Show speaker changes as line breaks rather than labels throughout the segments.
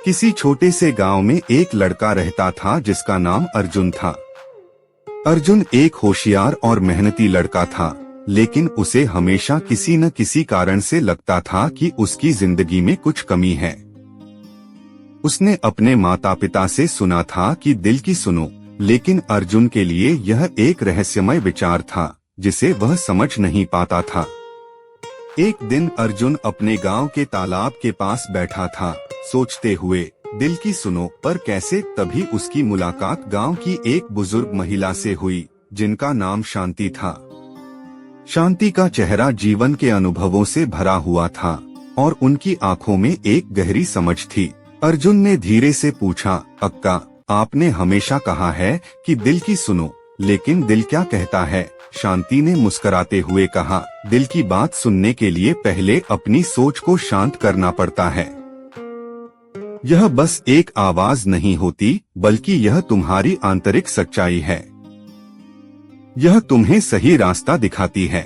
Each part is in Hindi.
किसी छोटे से गांव में एक लड़का रहता था जिसका नाम अर्जुन था। अर्जुन एक होशियार और मेहनती लड़का था, लेकिन उसे हमेशा किसी न किसी कारण से लगता था कि उसकी जिंदगी में कुछ कमी है। उसने अपने माता पिता से सुना था कि दिल की सुनो, लेकिन अर्जुन के लिए यह एक रहस्यमय विचार था जिसे वह समझ नहीं पाता था। एक दिन अर्जुन अपने गांव के तालाब के पास बैठा था, सोचते हुए दिल की सुनो पर कैसे। तभी उसकी मुलाकात गांव की एक बुजुर्ग महिला से हुई जिनका नाम शांति था। शांति का चेहरा जीवन के अनुभवों से भरा हुआ था और उनकी आंखों में एक गहरी समझ थी। अर्जुन ने धीरे से पूछा, अक्का, आपने हमेशा कहा है कि दिल की सुनो, लेकिन दिल क्या कहता है? शांति ने मुस्कुराते हुए कहा, दिल की बात सुनने के लिए पहले अपनी सोच को शांत करना पड़ता है। यह बस एक आवाज नहीं होती, बल्कि यह तुम्हारी आंतरिक सच्चाई है। यह तुम्हें सही रास्ता दिखाती है।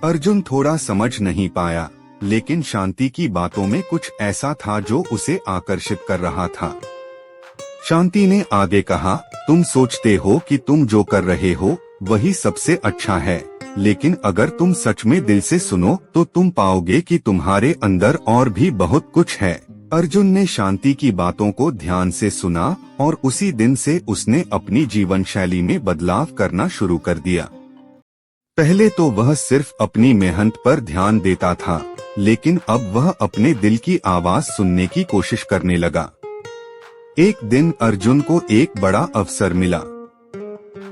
अर्जुन थोड़ा समझ नहीं पाया, लेकिन शांति की बातों में कुछ ऐसा था जो उसे आकर्षित कर रहा था। शांति ने आगे कहा, तुम सोचते हो कि तुम जो कर रहे हो वही सबसे अच्छा है, लेकिन अगर तुम सच में दिल से सुनो तो तुम पाओगे कि तुम्हारे अंदर और भी बहुत कुछ है। अर्जुन ने शांति की बातों को ध्यान से सुना और उसी दिन से उसने अपनी जीवन शैली में बदलाव करना शुरू कर दिया। पहले तो वह सिर्फ अपनी मेहनत पर ध्यान देता था, लेकिन अब वह अपने दिल की आवाज सुनने की कोशिश करने लगा। एक दिन अर्जुन को एक बड़ा अवसर मिला।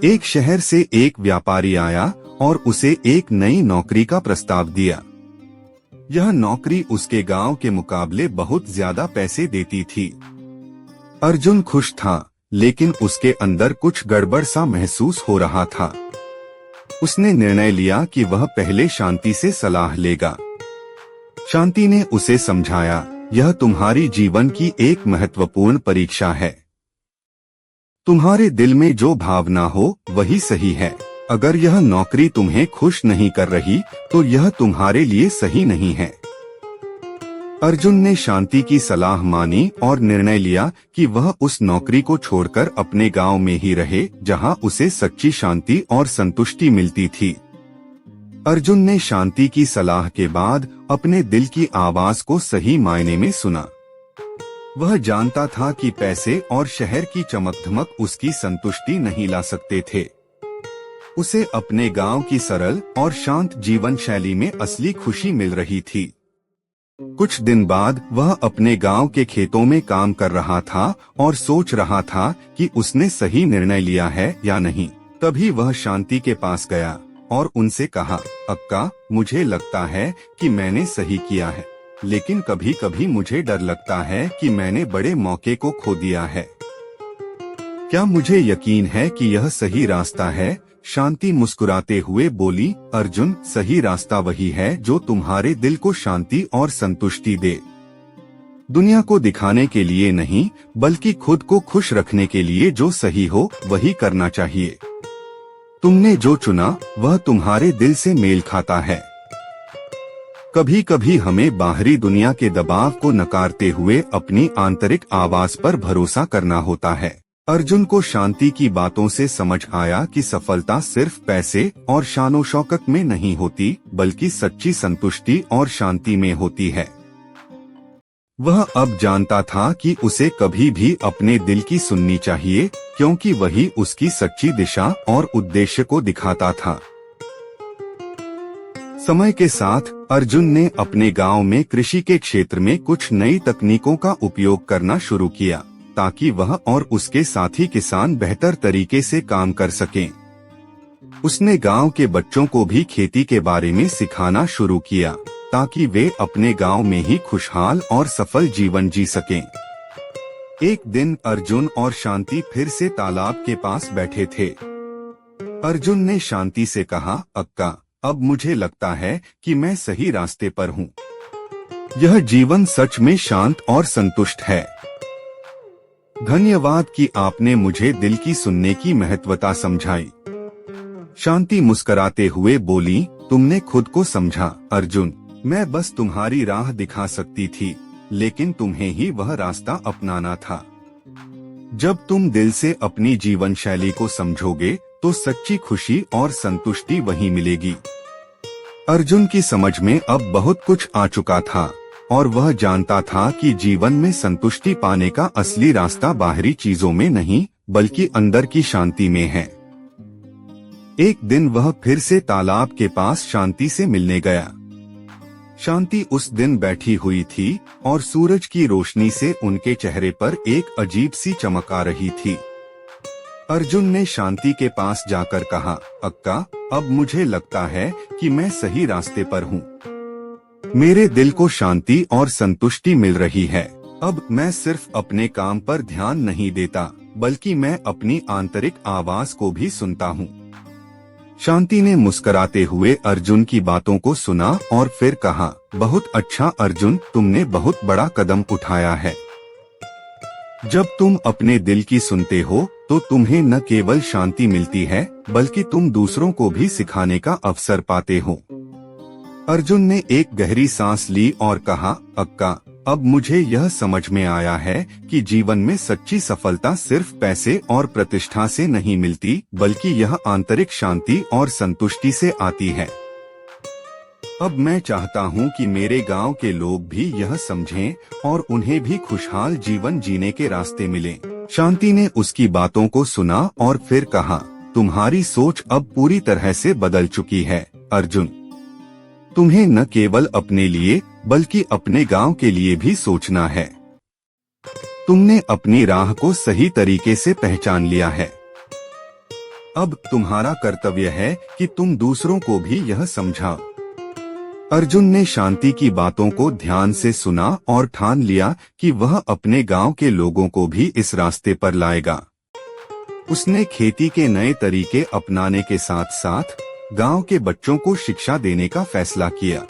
एक शहर से एक व्यापारी आया और उसे एक नई नौकरी का प्रस्ताव दिया। यह नौकरी उसके गांव के मुकाबले बहुत ज्यादा पैसे देती थी। अर्जुन खुश था, लेकिन उसके अंदर कुछ गड़बड़ सा महसूस हो रहा था। उसने निर्णय लिया कि वह पहले शांति से सलाह लेगा। शांति ने उसे समझाया, यह तुम्हारी जीवन की एक महत्वपूर्ण परीक्षा है। तुम्हारे दिल में जो भावना हो वही सही है। अगर यह नौकरी तुम्हें खुश नहीं कर रही तो यह तुम्हारे लिए सही नहीं है। अर्जुन ने शांति की सलाह मानी और निर्णय लिया कि वह उस नौकरी को छोड़कर अपने गांव में ही रहे, जहां उसे सच्ची शांति और संतुष्टि मिलती थी। अर्जुन ने शांति की सलाह के बाद अपने दिल की आवाज को सही मायने में सुना। वह जानता था कि पैसे और शहर की चमक-धमक उसकी संतुष्टि नहीं ला सकते थे। उसे अपने गांव की सरल और शांत जीवन शैली में असली खुशी मिल रही थी। कुछ दिन बाद वह अपने गांव के खेतों में काम कर रहा था और सोच रहा था कि उसने सही निर्णय लिया है या नहीं। तभी वह शांति के पास गया और उनसे कहा, अक्का, मुझे लगता है कि मैंने सही किया है, लेकिन कभी कभी मुझे डर लगता है कि मैंने बड़े मौके को खो दिया है। क्या मुझे यकीन है कि यह सही रास्ता है? शांति मुस्कुराते हुए बोली, अर्जुन, सही रास्ता वही है जो तुम्हारे दिल को शांति और संतुष्टि दे। दुनिया को दिखाने के लिए नहीं, बल्कि खुद को खुश रखने के लिए जो सही हो वही करना चाहिए। तुमने जो चुना वह तुम्हारे दिल से मेल खाता है। कभी कभी हमें बाहरी दुनिया के दबाव को नकारते हुए अपनी आंतरिक आवाज पर भरोसा करना होता है। अर्जुन को शांति की बातों से समझ आया कि सफलता सिर्फ पैसे और शानो शौकत में नहीं होती, बल्कि सच्ची संतुष्टि और शांति में होती है। वह अब जानता था कि उसे कभी भी अपने दिल की सुननी चाहिए, क्योंकि वही उसकी सच्ची दिशा और उद्देश्य को दिखाता था। समय के साथ अर्जुन ने अपने गांव में कृषि के क्षेत्र में कुछ नई तकनीकों का उपयोग करना शुरू किया, ताकि वह और उसके साथी किसान बेहतर तरीके से काम कर सकें। उसने गांव के बच्चों को भी खेती के बारे में सिखाना शुरू किया, ताकि वे अपने गांव में ही खुशहाल और सफल जीवन जी सकें। एक दिन अर्जुन और शांति फिर से तालाब के पास बैठे थे। अर्जुन ने शांति से कहा, अक्का, अब मुझे लगता है कि मैं सही रास्ते पर हूँ। यह जीवन सच में शांत और संतुष्ट है। धन्यवाद कि आपने मुझे दिल की सुनने की महत्वता समझाई। शांति मुस्कुराते हुए बोली, तुमने खुद को समझा अर्जुन, मैं बस तुम्हारी राह दिखा सकती थी, लेकिन तुम्हें ही वह रास्ता अपनाना था। जब तुम दिल से अपनी जीवन शैली को समझोगे तो सच्ची खुशी और संतुष्टि वहीं मिलेगी। अर्जुन की समझ में अब बहुत कुछ आ चुका था और वह जानता था कि जीवन में संतुष्टि पाने का असली रास्ता बाहरी चीजों में नहीं बल्कि अंदर की शांति में है। एक दिन वह फिर से तालाब के पास शांति से मिलने गया। शांति उस दिन बैठी हुई थी और सूरज की रोशनी से उनके चेहरे पर एक अजीब सी चमक आ रही थी। अर्जुन ने शांति के पास जाकर कहा, अक्का, अब मुझे लगता है कि मैं सही रास्ते पर हूँ। मेरे दिल को शांति और संतुष्टि मिल रही है। अब मैं सिर्फ अपने काम पर ध्यान नहीं देता बल्कि मैं अपनी आंतरिक आवाज को भी सुनता हूँ। शांति ने मुस्कुराते हुए अर्जुन की बातों को सुना और फिर कहा, बहुत अच्छा अर्जुन, तुमने बहुत बड़ा कदम उठाया है। जब तुम अपने दिल की सुनते हो तो तुम्हें न केवल शांति मिलती है बल्कि तुम दूसरों को भी सिखाने का अवसर पाते हो। अर्जुन ने एक गहरी सांस ली और कहा, अक्का, अब मुझे यह समझ में आया है कि जीवन में सच्ची सफलता सिर्फ पैसे और प्रतिष्ठा से नहीं मिलती बल्कि यह आंतरिक शांति और संतुष्टि से आती है। अब मैं चाहता हूँ कि मेरे गांव के लोग भी यह समझें और उन्हें भी खुशहाल जीवन जीने के रास्ते मिले। शांति ने उसकी बातों को सुना और फिर कहा, तुम्हारी सोच अब पूरी तरह से बदल चुकी है अर्जुन। तुम्हें न केवल अपने लिए बल्कि अपने गांव के लिए भी सोचना है। तुमने अपनी राह को सही तरीके से पहचान लिया है। अब तुम्हारा कर्तव्य है कि तुम दूसरों को भी यह समझाओ। अर्जुन ने शांति की बातों को ध्यान से सुना और ठान लिया कि वह अपने गांव के लोगों को भी इस रास्ते पर लाएगा। उसने खेती के नए तरीके अपनाने के साथ साथ गांव के बच्चों को शिक्षा देने का फैसला किया।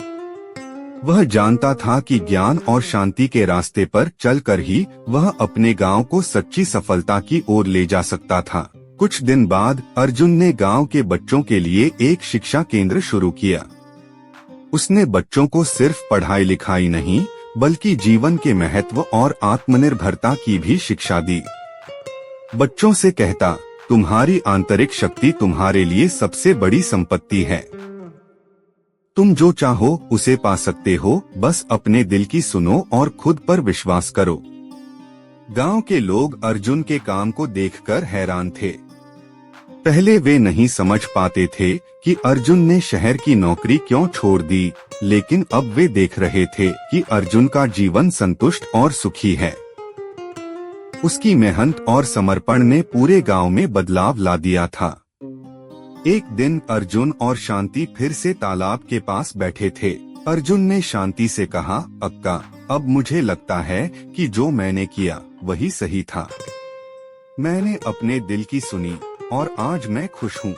वह जानता था कि ज्ञान और शांति के रास्ते पर चलकर ही वह अपने गांव को सच्ची सफलता की ओर ले जा सकता था। कुछ दिन बाद अर्जुन ने गांव के बच्चों के लिए एक शिक्षा केंद्र शुरू किया। उसने बच्चों को सिर्फ पढ़ाई लिखाई नहीं बल्कि जीवन के महत्व और आत्मनिर्भरता की भी शिक्षा दी। बच्चों से कहता, तुम्हारी आंतरिक शक्ति तुम्हारे लिए सबसे बड़ी संपत्ति है। तुम जो चाहो उसे पा सकते हो, बस अपने दिल की सुनो और खुद पर विश्वास करो। गांव के लोग अर्जुन के काम को देखकर हैरान थे। पहले वे नहीं समझ पाते थे कि अर्जुन ने शहर की नौकरी क्यों छोड़ दी, लेकिन अब वे देख रहे थे कि अर्जुन का जीवन संतुष्ट और सुखी है। उसकी मेहनत और समर्पण ने पूरे गांव में बदलाव ला दिया था। एक दिन अर्जुन और शांति फिर से तालाब के पास बैठे थे। अर्जुन ने शांति से कहा, अक्का, अब मुझे लगता है कि जो मैंने किया वही सही था। मैंने अपने दिल की सुनी और आज मैं खुश हूँ।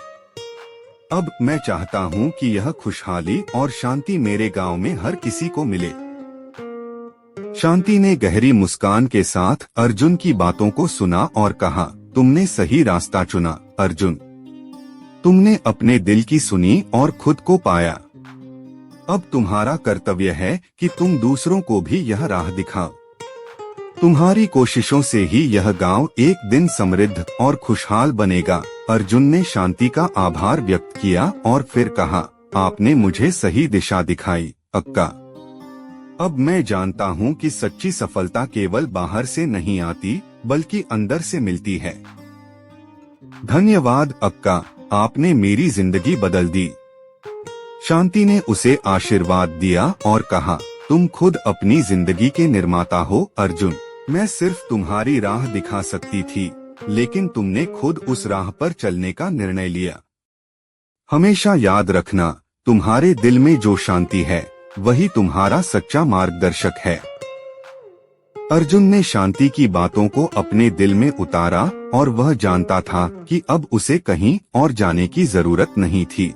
अब मैं चाहता हूँ कि यह खुशहाली और शांति मेरे गांव में हर किसी को मिले। शांति ने गहरी मुस्कान के साथ अर्जुन की बातों को सुना और कहा, तुमने सही रास्ता चुना अर्जुन। तुमने अपने दिल की सुनी और खुद को पाया। अब तुम्हारा कर्तव्य है कि तुम दूसरों को भी यह राह दिखाओ। तुम्हारी कोशिशों से ही यह गांव एक दिन समृद्ध और खुशहाल बनेगा। अर्जुन ने शांति का आभार व्यक्त किया और फिर कहा, आपने मुझे सही दिशा दिखाई अक्का। अब मैं जानता हूँ कि सच्ची सफलता केवल बाहर से नहीं आती बल्कि अंदर से मिलती है। धन्यवाद अक्का, आपने मेरी जिंदगी बदल दी। शांति ने उसे आशीर्वाद दिया और कहा, तुम खुद अपनी जिंदगी के निर्माता हो अर्जुन। मैं सिर्फ तुम्हारी राह दिखा सकती थी, लेकिन तुमने खुद उस राह पर चलने का निर्णय लिया। हमेशा याद रखना, तुम्हारे दिल में जो शांति है वही तुम्हारा सच्चा मार्गदर्शक है। अर्जुन ने शांति की बातों को अपने दिल में उतारा और वह जानता था कि अब उसे कहीं और जाने की जरूरत नहीं थी।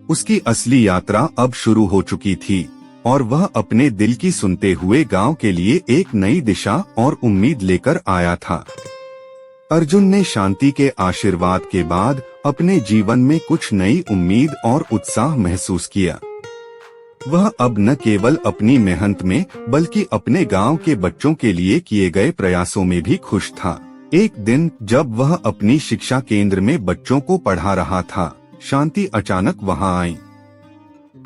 उसकी असली यात्रा अब शुरू हो चुकी थी और वह अपने दिल की सुनते हुए गांव के लिए एक नई दिशा और उम्मीद लेकर आया था। अर्जुन ने शांति के आशीर्वाद के बाद अपने जीवन में कुछ नई उम्मीद और उत्साह महसूस किया। वह अब न केवल अपनी मेहनत में बल्कि अपने गांव के बच्चों के लिए किए गए प्रयासों में भी खुश था। एक दिन जब वह अपनी शिक्षा केंद्र में बच्चों को पढ़ा रहा था, शांति अचानक वहां आई।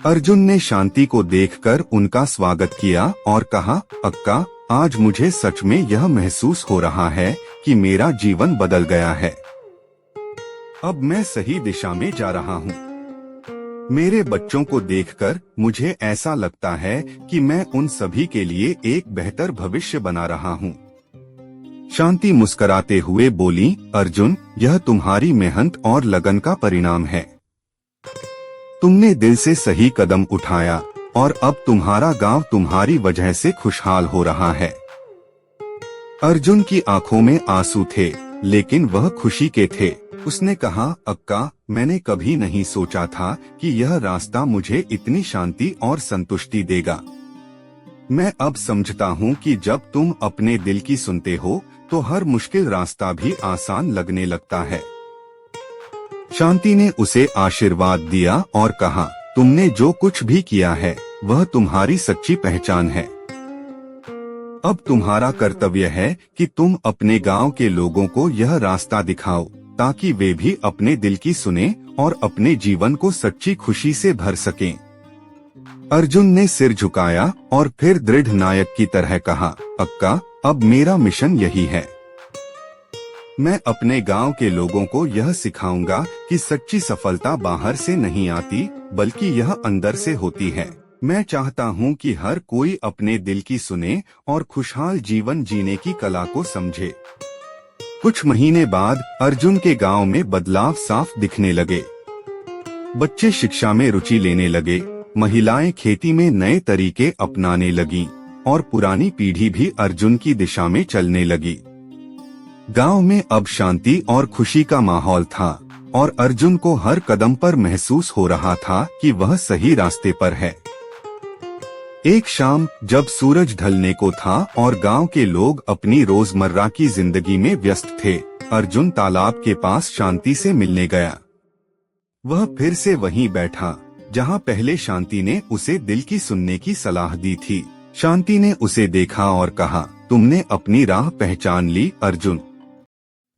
अर्जुन ने शांति को देखकर उनका स्वागत किया और कहा, अक्का, आज मुझे सच में यह महसूस हो रहा है कि मेरा जीवन बदल गया है। अब मैं सही दिशा में जा रहा हूँ। मेरे बच्चों को देखकर मुझे ऐसा लगता है कि मैं उन सभी के लिए एक बेहतर भविष्य बना रहा हूँ। शांति मुस्कुराते हुए बोली, अर्जुन, यह तुम्हारी मेहनत और लगन का परिणाम है। तुमने दिल से सही कदम उठाया और अब तुम्हारा गांव तुम्हारी वजह से खुशहाल हो रहा है। अर्जुन की आंखों में आंसू थे, लेकिन वह खुशी के थे। उसने कहा, अक्का, मैंने कभी नहीं सोचा था कि यह रास्ता मुझे इतनी शांति और संतुष्टि देगा। मैं अब समझता हूँ कि जब तुम अपने दिल की सुनते हो तो हर मुश्किल रास्ता भी आसान लगने लगता है। शांति ने उसे आशीर्वाद दिया और कहा, तुमने जो कुछ भी किया है वह तुम्हारी सच्ची पहचान है। अब तुम्हारा कर्तव्य है कि तुम अपने गांव के लोगों को यह रास्ता दिखाओ ताकि वे भी अपने दिल की सुने और अपने जीवन को सच्ची खुशी से भर सकें। अर्जुन ने सिर झुकाया और फिर दृढ़ नायक की तरह कहा, अक्का, अब मेरा मिशन यही है। मैं अपने गांव के लोगों को यह सिखाऊंगा कि सच्ची सफलता बाहर से नहीं आती बल्कि यह अंदर से होती है। मैं चाहता हूं कि हर कोई अपने दिल की सुने और खुशहाल जीवन जीने की कला को समझे। कुछ महीने बाद अर्जुन के गांव में बदलाव साफ दिखने लगे। बच्चे शिक्षा में रुचि लेने लगे, महिलाएं खेती में नए तरीके अपनाने लगीं और पुरानी पीढ़ी भी अर्जुन की दिशा में चलने लगी। गांव में अब शांति और खुशी का माहौल था और अर्जुन को हर कदम पर महसूस हो रहा था कि वह सही रास्ते पर है। एक शाम जब सूरज ढलने को था और गांव के लोग अपनी रोजमर्रा की जिंदगी में व्यस्त थे, अर्जुन तालाब के पास शांति से मिलने गया। वह फिर से वहीं बैठा जहां पहले शांति ने उसे दिल की सुनने की सलाह दी थी। शांति ने उसे देखा और कहा, तुमने अपनी राह पहचान ली अर्जुन।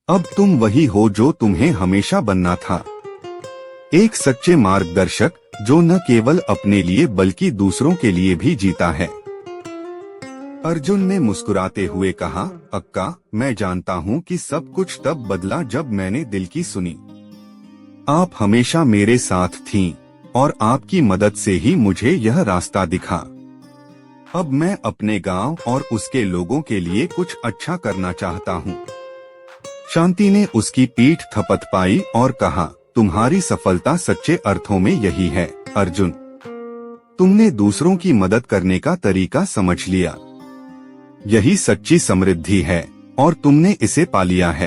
अब तुम वही हो जो तुम्हें हमेशा बनना था, एक सच्चे मार्गदर्शक जो न केवल अपने लिए बल्कि दूसरों के लिए भी जीता है। अर्जुन ने मुस्कुराते हुए कहा, अक्का, मैं जानता हूँ कि सब कुछ तब बदला जब मैंने दिल की सुनी। आप हमेशा मेरे साथ थीं और आपकी मदद से ही मुझे यह रास्ता दिखा। अब मैं अपने गांव और उसके लोगों के लिए कुछ अच्छा करना चाहता हूँ। शांति ने उसकी पीठ थपथपाई और कहा, तुम्हारी सफलता सच्चे अर्थों में यही है अर्जुन। तुमने दूसरों की मदद करने का तरीका समझ लिया। यही सच्ची समृद्धि है और तुमने इसे पा लिया है।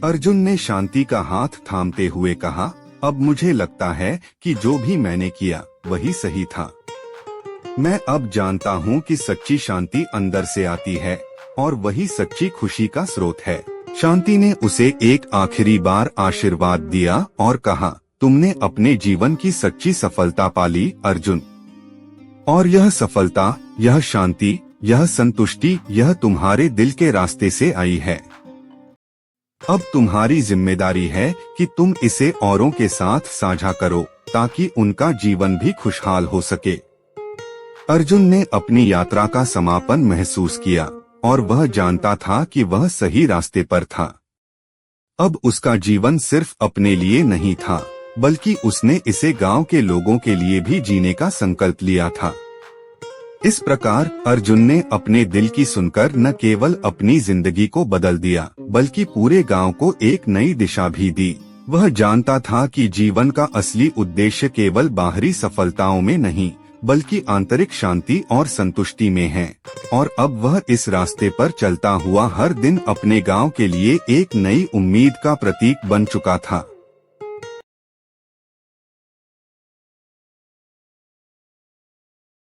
अर्जुन ने शांति का हाथ थामते हुए कहा, अब मुझे लगता है कि जो भी मैंने किया वही सही था। मैं अब जानता हूँ कि सच्ची शांति अंदर से आती है और वही सच्ची खुशी का स्रोत है। शांति ने उसे एक आखिरी बार आशीर्वाद दिया और कहा, तुमने अपने जीवन की सच्ची सफलता पा ली अर्जुन। और यह सफलता, यह शांति, यह संतुष्टि, यह तुम्हारे दिल के रास्ते से आई है। अब तुम्हारी जिम्मेदारी है कि तुम इसे औरों के साथ साझा करो ताकि उनका जीवन भी खुशहाल हो सके। अर्जुन ने अपनी यात्रा का समापन महसूस किया और वह जानता था कि वह सही रास्ते पर था। अब उसका जीवन सिर्फ अपने लिए नहीं था, बल्कि उसने इसे गांव के लोगों के लिए भी जीने का संकल्प लिया था। इस प्रकार अर्जुन ने अपने दिल की सुनकर न केवल अपनी जिंदगी को बदल दिया, बल्कि पूरे गांव को एक नई दिशा भी दी। वह जानता था कि जीवन का असली उद्देश्य केवल बाहरी सफलताओं में नहीं, बल्कि आंतरिक शांति और संतुष्टि में है। और अब वह इस रास्ते पर चलता हुआ हर दिन अपने गांव के लिए एक नई उम्मीद का प्रतीक बन चुका था।